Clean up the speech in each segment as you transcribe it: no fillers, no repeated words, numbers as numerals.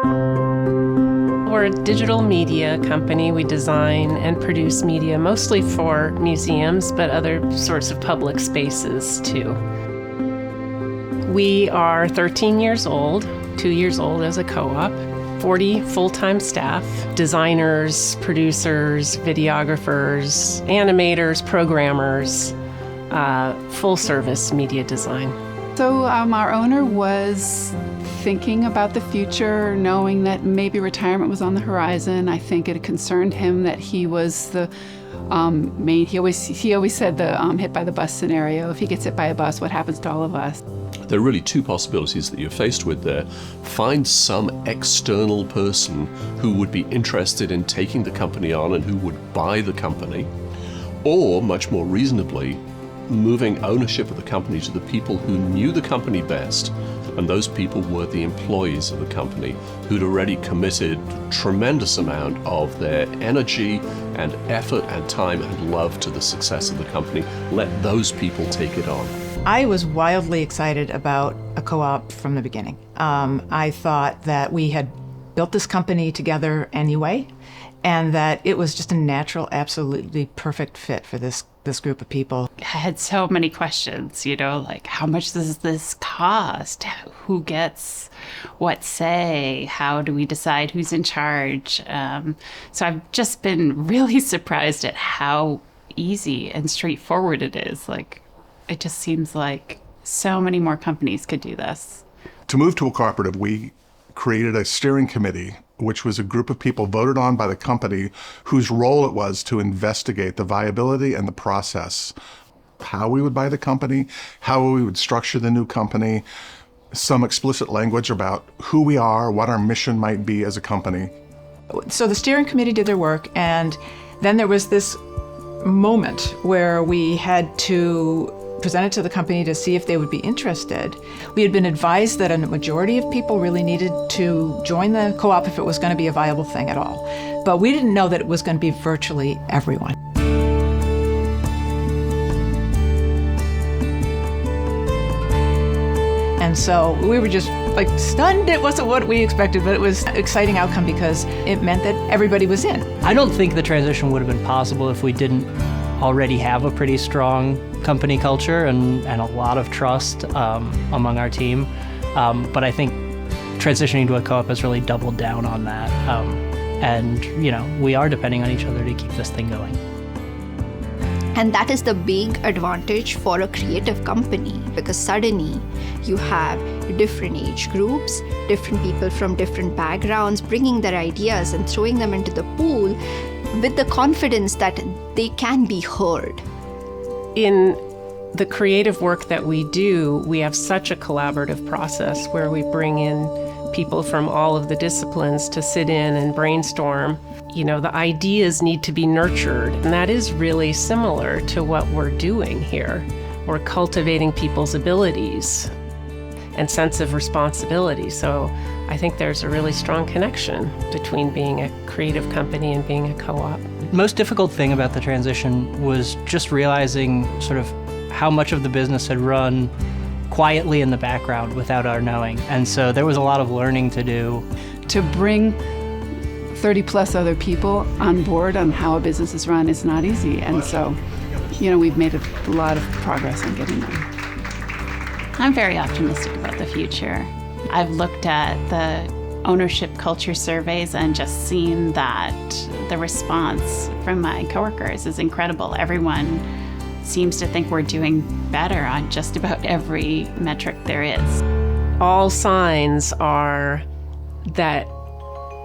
We're a digital media company. We design and produce media mostly for museums, but other sorts of public spaces too. We are 13 years old, 2 years old as a co-op, 40 full-time staff, designers, producers, videographers, animators, programmers, full-service media design. So our owner was thinking about the future, knowing that maybe retirement was on the horizon. I think it concerned him that he was the he always said the hit by the bus scenario. If he gets hit by a bus, what happens to all of us? There are really two possibilities that you're faced with there. Find some external person who would be interested in taking the company on and who would buy the company, or much more reasonably, moving ownership of the company to the people who knew the company best, and those people were the employees of the company who'd already committed a tremendous amount of their energy and effort and time and love to the success of the company. Let those people take it on. I was wildly excited about a co-op from the beginning. I thought that we had built this company together anyway, and that it was just a natural, absolutely perfect fit for this group of people. I had so many questions, like how much does this cost? Who gets what say? How do we decide who's in charge? So I've just been really surprised at how easy and straightforward it is. It just seems like so many more companies could do this. To move to a cooperative, we created a steering committee, which was a group of people voted on by the company whose role it was to investigate the viability and the process, how we would buy the company, how we would structure the new company, some explicit language about who we are, what our mission might be as a company. So the steering committee did their work, and then there was this moment where we had to present it to the company to see if they would be interested. We had been advised that a majority of people really needed to join the co-op if it was going to be a viable thing at all. But we didn't know that it was going to be virtually everyone. And so we were just stunned. It wasn't what we expected, but it was an exciting outcome because it meant that everybody was in. I don't think the transition would have been possible if we didn't already have a pretty strong company culture and a lot of trust among our team. But I think transitioning to a co-op has really doubled down on that. And we are depending on each other to keep this thing going. And that is the big advantage for a creative company, because suddenly you have different age groups, different people from different backgrounds, bringing their ideas and throwing them into the pool with the confidence that they can be heard. In the creative work that we do, we have such a collaborative process where we bring in people from all of the disciplines to sit in and brainstorm. The ideas need to be nurtured, and that is really similar to what we're doing here. We're cultivating people's abilities and sense of responsibility. So I think there's a really strong connection between being a creative company and being a co-op. The most difficult thing about the transition was just realizing sort of how much of the business had run quietly in the background without our knowing. And so there was a lot of learning to do. To bring 30 plus other people on board on how a business is run is not easy. And so, we've made a lot of progress on getting there. I'm very optimistic about the future. I've looked at the ownership culture surveys and just seen that the response from my coworkers is incredible. Everyone seems to think we're doing better on just about every metric there is. All signs are that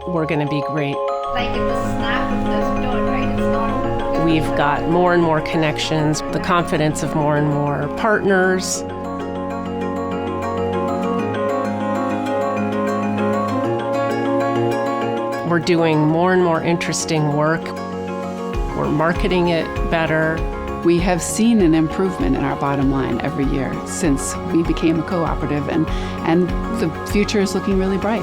we're going to be great. Like if the snap doesn't do it right, it's not. We've got more and more connections, the confidence of more and more partners. We're doing more and more interesting work. We're marketing it better. We have seen an improvement in our bottom line every year since we became a cooperative, and the future is looking really bright.